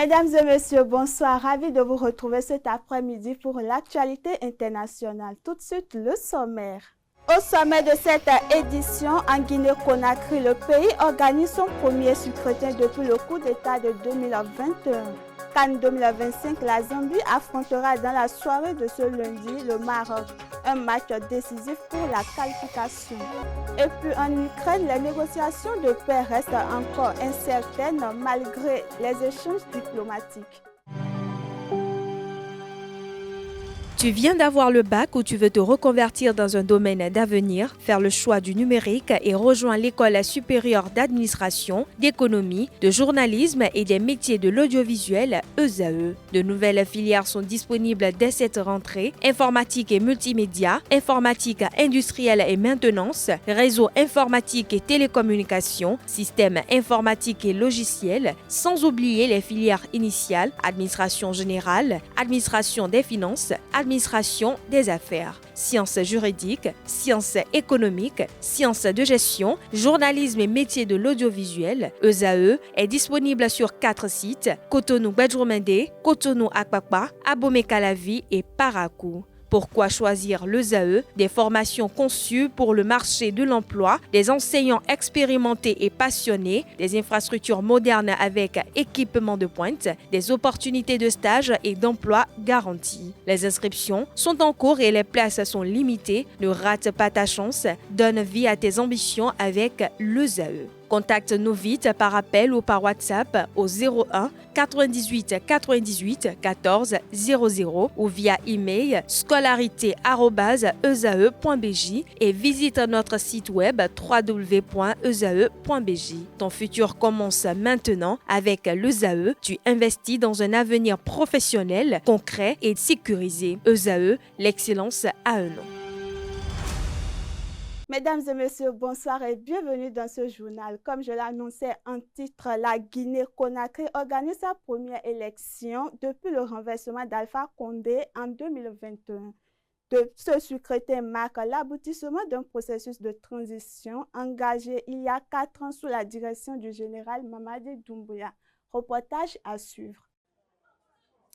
Mesdames et messieurs, bonsoir. Ravi de vous retrouver cet après-midi pour l'actualité internationale. Tout de suite, le sommaire. Au sommet de cette édition, en Guinée-Conakry, le pays organise son premier scrutin depuis le coup d'État de 2021. CAN 2025, la Zambie affrontera dans la soirée de ce lundi le Maroc, un match décisif pour la qualification. Et puis en Ukraine, les négociations de paix restent encore incertaines malgré les échanges diplomatiques. Tu viens d'avoir le bac ou tu veux te reconvertir dans un domaine d'avenir, faire le choix du numérique et rejoindre l'école supérieure d'administration, d'économie, de journalisme et des métiers de l'audiovisuel, ESAE. De nouvelles filières sont disponibles dès cette rentrée: informatique et multimédia, informatique industrielle et maintenance, réseau informatique et télécommunications, système informatique et logiciel, sans oublier les filières initiales: administration générale, administration des finances, administration des affaires, sciences juridiques, sciences économiques, sciences de gestion, journalisme et métiers de l'audiovisuel. ESAE est disponible sur 4 sites: Cotonou-Badjoumendé, Cotonou-Akpakpa, Abomey-Calavi et Parakou. Pourquoi choisir l'ESAE? Des formations conçues pour le marché de l'emploi, des enseignants expérimentés et passionnés, des infrastructures modernes avec équipement de pointe, des opportunités de stage et d'emploi garanties. Les inscriptions sont en cours et les places sont limitées. Ne rate pas ta chance, donne vie à tes ambitions avec l'ESAE. Contacte-nous vite par appel ou par WhatsApp au 01 98 98 14 00 ou via email scolarité@esae.bj et visite notre site web www.esae.bj. Ton futur commence maintenant avec l'ESAE. Tu investis dans un avenir professionnel, concret et sécurisé. ESAE, l'excellence à un nom. Mesdames et messieurs, bonsoir et bienvenue dans ce journal. Comme je l'annonçais en titre, la Guinée-Conakry organise sa première élection depuis le renversement d'Alpha Condé en 2021. Ce scrutin marque l'aboutissement d'un processus de transition engagé il y a 4 ans sous la direction du général Mamadi Doumbouya. Reportage à suivre.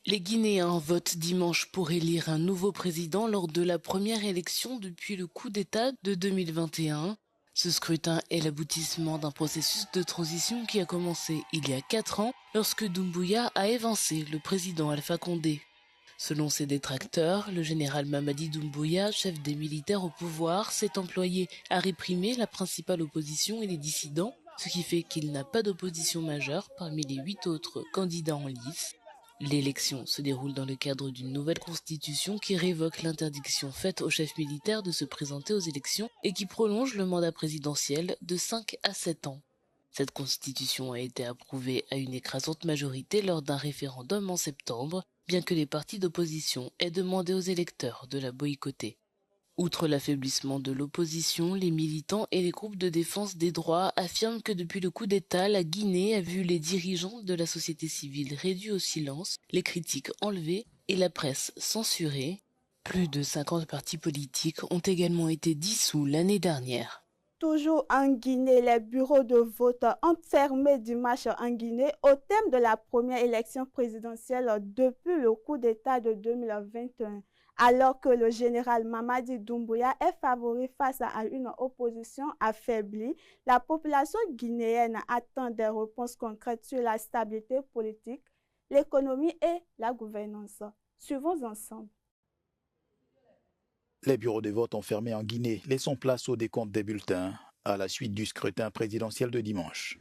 Les Guinéens votent dimanche pour élire un nouveau président lors de la première élection depuis le coup d'État de 2021. Ce scrutin est l'aboutissement d'un processus de transition qui a commencé il y a 4 ans lorsque Doumbouya a évincé le président Alpha Condé. Selon ses détracteurs, le général Mamadi Doumbouya, chef des militaires au pouvoir, s'est employé à réprimer la principale opposition et les dissidents, ce qui fait qu'il n'a pas d'opposition majeure parmi les 8 autres candidats en lice. L'élection se déroule dans le cadre d'une nouvelle constitution qui révoque l'interdiction faite aux chefs militaires de se présenter aux élections et qui prolonge le mandat présidentiel de 5 à 7 ans. Cette constitution a été approuvée à une écrasante majorité lors d'un référendum en septembre, bien que les partis d'opposition aient demandé aux électeurs de la boycotter. Outre l'affaiblissement de l'opposition, les militants et les groupes de défense des droits affirment que depuis le coup d'État, la Guinée a vu les dirigeants de la société civile réduits au silence, les critiques enlevées et la presse censurée. Plus de 50 partis politiques ont également été dissous l'année dernière. Toujours en Guinée, les bureaux de vote ont fermé dimanche en Guinée au thème de la première élection présidentielle depuis le coup d'État de 2021. Alors que le général Mamadi Doumbouya est favori face à une opposition affaiblie, la population guinéenne attend des réponses concrètes sur la stabilité politique, l'économie et la gouvernance. Suivons ensemble. Les bureaux de vote ont fermé en Guinée. Laissons place au décompte des bulletins à la suite du scrutin présidentiel de dimanche.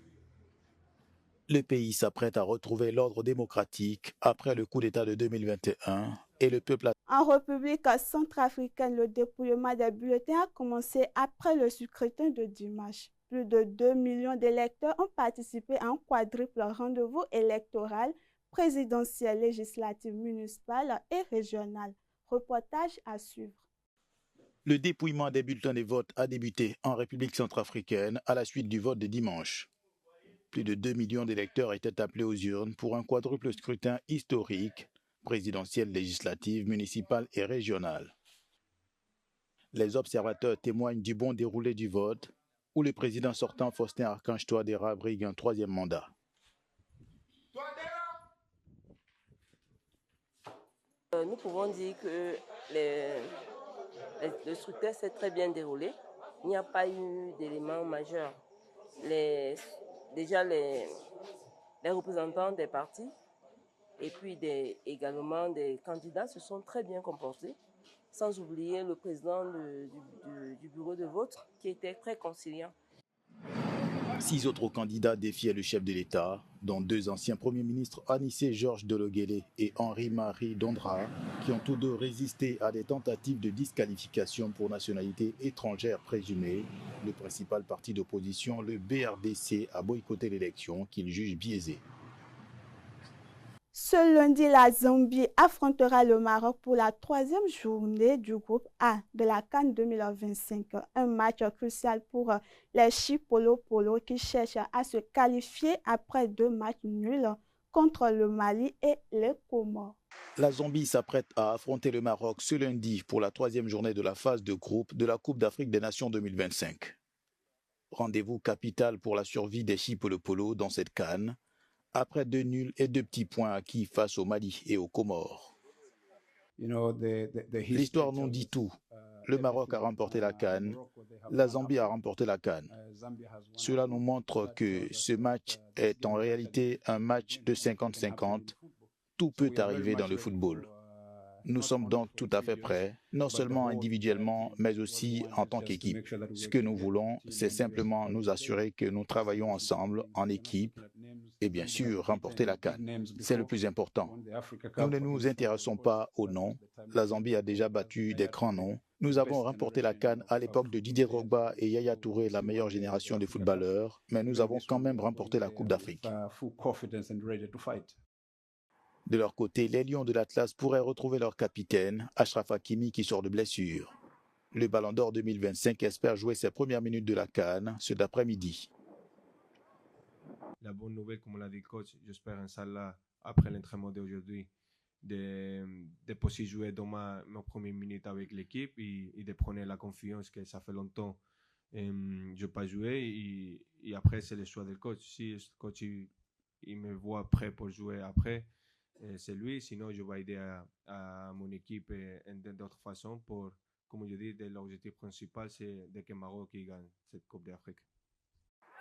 Le pays s'apprête à retrouver l'ordre démocratique après le coup d'État de 2021 et le peuple En République centrafricaine, le dépouillement des bulletins a commencé après le scrutin de dimanche. Plus de 2 millions d'électeurs ont participé à un quadruple rendez-vous électoral, présidentiel, législatif, municipal et régional. Reportage à suivre. Le dépouillement des bulletins de vote a débuté en République centrafricaine à la suite du vote de dimanche. Plus de 2 millions d'électeurs étaient appelés aux urnes pour un quadruple scrutin historique, présidentiel, législatif, municipal et régional. Les observateurs témoignent du bon déroulé du vote, où le président sortant Faustin Archange Touadéra brigue un 3e mandat. nous pouvons dire que le scrutin s'est très bien déroulé. Il n'y a pas eu d'éléments majeurs. Déjà, les représentants des partis et puis également des candidats se sont très bien comportés, sans oublier le président du bureau de vote qui était très conciliant. 6 autres candidats défiaient le chef de l'État, dont 2 anciens premiers ministres, Anissé Georges Deleguélé et Henri-Marie Dondra, qui ont tous deux résisté à des tentatives de disqualification pour nationalité étrangère présumée. Le principal parti d'opposition, le BRDC, a boycotté l'élection qu'il juge biaisée. Ce lundi, la Zambie affrontera le Maroc pour la 3e journée du groupe A de la CAN 2025. Un match crucial pour les Chipolo qui cherchent à se qualifier après 2 matchs nuls contre le Mali et les Comores. La Zambie s'apprête à affronter le Maroc ce lundi pour la 3e journée de la phase de groupe de la Coupe d'Afrique des Nations 2025. Rendez-vous capital pour la survie des Chipolo dans cette CAN, après 2 nuls et 2 petits points acquis face au Mali et aux Comores. L'histoire nous dit tout. Le Maroc a remporté la CAN, la Zambie a remporté la CAN. Cela nous montre que ce match est en réalité un match de 50-50. Tout peut arriver dans le football. Nous sommes donc tout à fait prêts, non seulement individuellement, mais aussi en tant qu'équipe. Ce que nous voulons, c'est simplement nous assurer que nous travaillons ensemble, en équipe, et bien sûr, remporter la CAN. C'est le plus important. Nous ne nous intéressons pas aux noms. La Zambie a déjà battu des grands noms. Nous avons remporté la CAN à l'époque de Didier Drogba et Yaya Touré, la meilleure génération de footballeurs, mais nous avons quand même remporté la Coupe d'Afrique. De leur côté, les Lions de l'Atlas pourraient retrouver leur capitaine, Achraf Hakimi, qui sort de blessure. Le Ballon d'Or 2025 espère jouer ses premières minutes de la CAN cet après-midi. La bonne nouvelle, comme l'a dit le coach, j'espère Inch'Allah, après l'entraînement d'aujourd'hui, de pouvoir jouer dans mes premières minutes avec l'équipe et de prendre la confiance que ça fait longtemps je n'ai pas joué. Et après, c'est le choix du coach. Si le coach il me voit prêt pour jouer après, c'est lui. Sinon, je vais aider à mon équipe d'autres façons pour, comme je dis, l'objectif principal, c'est de que Maroc gagne cette Coupe d'Afrique.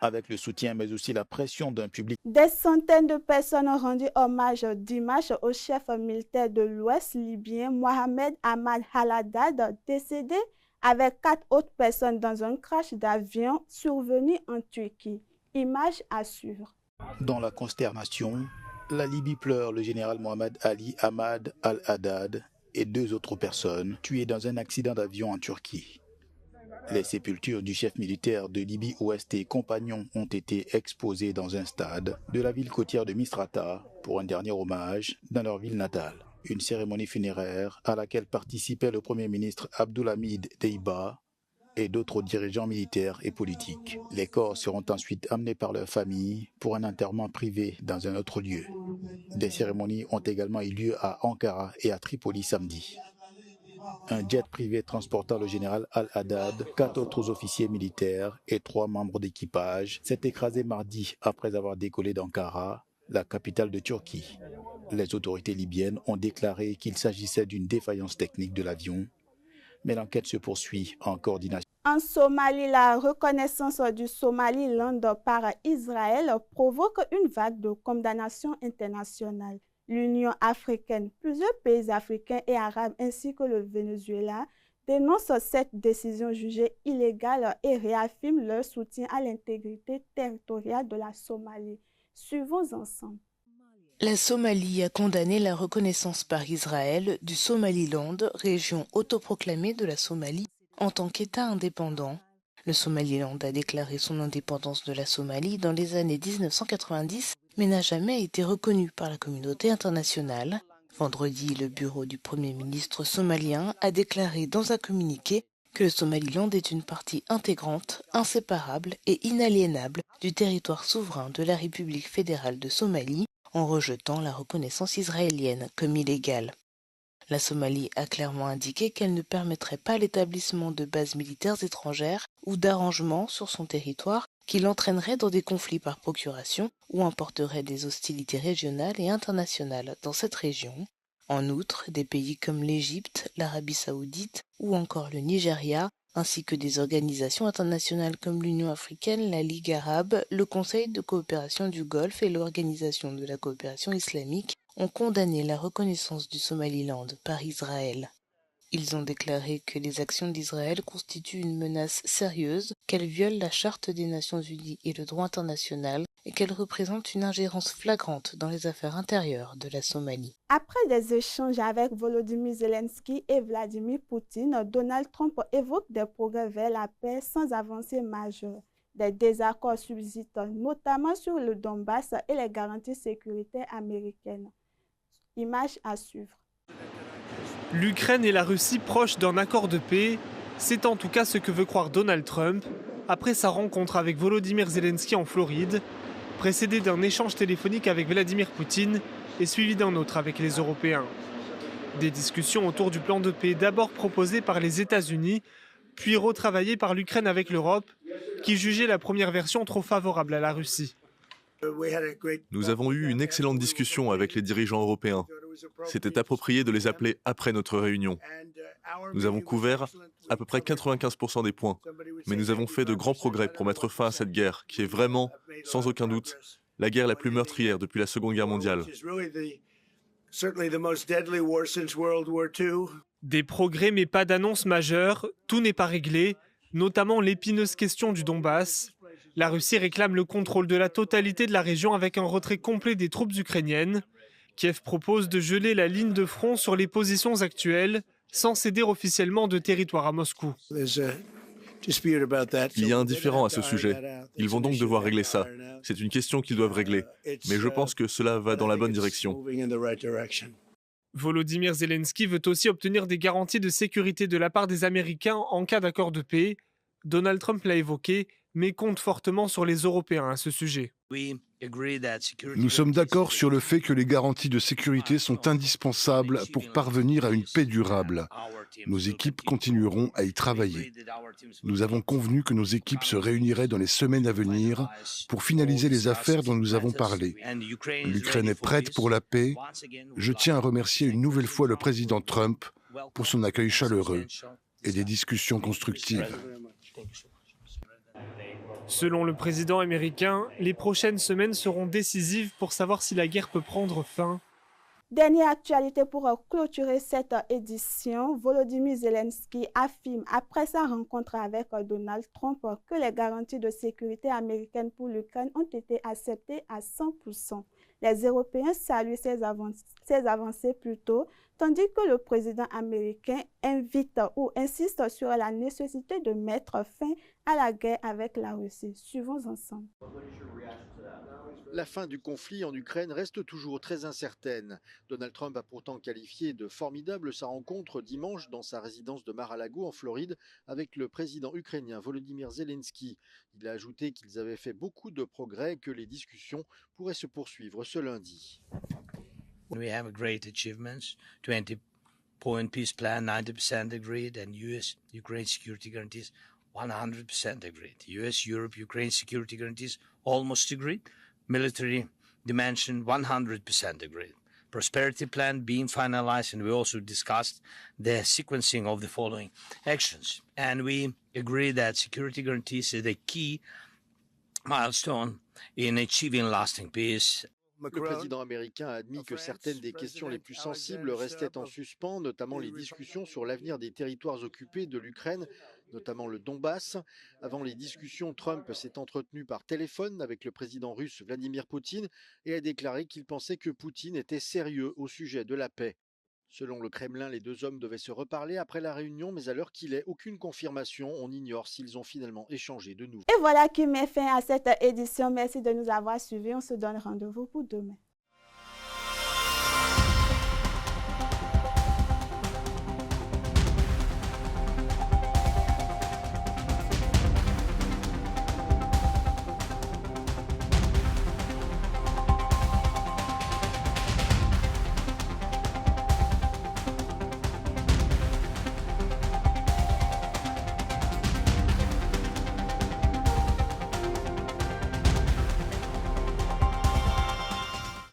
Avec le soutien, mais aussi la pression d'un public. Des centaines de personnes ont rendu hommage dimanche au chef militaire de l'Ouest libyen, Mohamed Ahmad al-Haddad, décédé avec 4 autres personnes dans un crash d'avion survenu en Turquie. Image à suivre. Dans la consternation, la Libye pleure le général Mohamed Ali Ahmad al-Haddad et 2 autres personnes tuées dans un accident d'avion en Turquie. Les sépultures du chef militaire de Libye-Ouest et compagnons ont été exposées dans un stade de la ville côtière de Misrata pour un dernier hommage dans leur ville natale. Une cérémonie funéraire à laquelle participait le Premier ministre Abdulhamid Deiba et d'autres dirigeants militaires et politiques. Les corps seront ensuite amenés par leurs familles pour un enterrement privé dans un autre lieu. Des cérémonies ont également eu lieu à Ankara et à Tripoli samedi. Un jet privé transportant le général al-Haddad, 4 autres officiers militaires et 3 membres d'équipage s'est écrasé mardi après avoir décollé d'Ankara, la capitale de Turquie. Les autorités libyennes ont déclaré qu'il s'agissait d'une défaillance technique de l'avion, mais l'enquête se poursuit en coordination. En Somalie, la reconnaissance du Somaliland par Israël provoque une vague de condamnation internationale. L'Union africaine, plusieurs pays africains et arabes ainsi que le Venezuela dénoncent cette décision jugée illégale et réaffirment leur soutien à l'intégrité territoriale de la Somalie. Suivons ensemble. La Somalie a condamné la reconnaissance par Israël du Somaliland, région autoproclamée de la Somalie, en tant qu'État indépendant. Le Somaliland a déclaré son indépendance de la Somalie dans les années 1990, mais n'a jamais été reconnu par la communauté internationale. Vendredi, le bureau du Premier ministre somalien a déclaré dans un communiqué que le Somaliland est une partie intégrante, inséparable et inaliénable du territoire souverain de la République fédérale de Somalie, en rejetant la reconnaissance israélienne comme illégale. La Somalie a clairement indiqué qu'elle ne permettrait pas l'établissement de bases militaires étrangères ou d'arrangements sur son territoire qui l'entraîneraient dans des conflits par procuration ou importeraient des hostilités régionales et internationales dans cette région. En outre, des pays comme l'Égypte, l'Arabie saoudite ou encore le Nigeria, ainsi que des organisations internationales comme l'Union africaine, la Ligue arabe, le Conseil de coopération du Golfe et l'Organisation de la coopération islamique ont condamné la reconnaissance du Somaliland par Israël. Ils ont déclaré que les actions d'Israël constituent une menace sérieuse, qu'elles violent la Charte des Nations Unies et le droit international et qu'elles représentent une ingérence flagrante dans les affaires intérieures de la Somalie. Après des échanges avec Volodymyr Zelensky et Vladimir Poutine, Donald Trump évoque des progrès vers la paix sans avancée majeure. Des désaccords subsistent, notamment sur le Donbass et les garanties sécuritaires américaines. Image à suivre. L'Ukraine et la Russie proches d'un accord de paix, c'est en tout cas ce que veut croire Donald Trump après sa rencontre avec Volodymyr Zelensky en Floride, précédée d'un échange téléphonique avec Vladimir Poutine et suivi d'un autre avec les Européens. Des discussions autour du plan de paix d'abord proposé par les États-Unis, puis retravaillé par l'Ukraine avec l'Europe, qui jugeait la première version trop favorable à la Russie. Nous avons eu une excellente discussion avec les dirigeants européens. C'était approprié de les appeler après notre réunion. Nous avons couvert à peu près 95% des points, mais nous avons fait de grands progrès pour mettre fin à cette guerre, qui est vraiment, sans aucun doute, la guerre la plus meurtrière depuis la Seconde Guerre mondiale. Des progrès mais pas d'annonce majeure, tout n'est pas réglé, notamment l'épineuse question du Donbass. La Russie réclame le contrôle de la totalité de la région avec un retrait complet des troupes ukrainiennes. Kiev propose de geler la ligne de front sur les positions actuelles, sans céder officiellement de territoire à Moscou. Il y a un différend à ce sujet. Ils vont donc devoir régler ça. C'est une question qu'ils doivent régler. Mais je pense que cela va dans la bonne direction. Volodymyr Zelensky veut aussi obtenir des garanties de sécurité de la part des Américains en cas d'accord de paix. Donald Trump l'a évoqué, mais compte fortement sur les Européens à ce sujet. Nous sommes d'accord sur le fait que les garanties de sécurité sont indispensables pour parvenir à une paix durable. Nos équipes continueront à y travailler. Nous avons convenu que nos équipes se réuniraient dans les semaines à venir pour finaliser les affaires dont nous avons parlé. L'Ukraine est prête pour la paix. Je tiens à remercier une nouvelle fois le président Trump pour son accueil chaleureux et des discussions constructives. Selon le président américain, les prochaines semaines seront décisives pour savoir si la guerre peut prendre fin. Dernière actualité pour clôturer cette édition, Volodymyr Zelensky affirme après sa rencontre avec Donald Trump que les garanties de sécurité américaines pour l'Ukraine ont été acceptées à 100%. Les Européens saluent ces avancées plutôt, tandis que le président américain invite ou insiste sur la nécessité de mettre fin à la guerre avec la Russie. Suivons ensemble. La fin du conflit en Ukraine reste toujours très incertaine. Donald Trump a pourtant qualifié de formidable sa rencontre dimanche dans sa résidence de Mar-a-Lago en Floride avec le président ukrainien Volodymyr Zelensky. Il a ajouté qu'ils avaient fait beaucoup de progrès et que les discussions pourraient se poursuivre ce lundi. We have great achievements, 20-point peace plan, 90% agreed, and US-Ukraine security guarantees 100% agreed. US-Europe-Ukraine security guarantees almost agreed. Military dimension 100% agreed. Prosperity plan being finalized, and we also discussed the sequencing of the following actions. And we agree that security guarantees is a key milestone in achieving lasting peace. Le président américain a admis que certaines des questions les plus sensibles restaient en suspens, notamment les discussions sur l'avenir des territoires occupés de l'Ukraine, notamment le Donbass. Avant les discussions, Trump s'est entretenu par téléphone avec le président russe Vladimir Poutine et a déclaré qu'il pensait que Poutine était sérieux au sujet de la paix. Selon le Kremlin, les deux hommes devaient se reparler après la réunion, mais à l'heure qu'il est, aucune confirmation. On ignore s'ils ont finalement échangé de nouveau. Et voilà qui met fin à cette édition. Merci de nous avoir suivis. On se donne rendez-vous pour demain.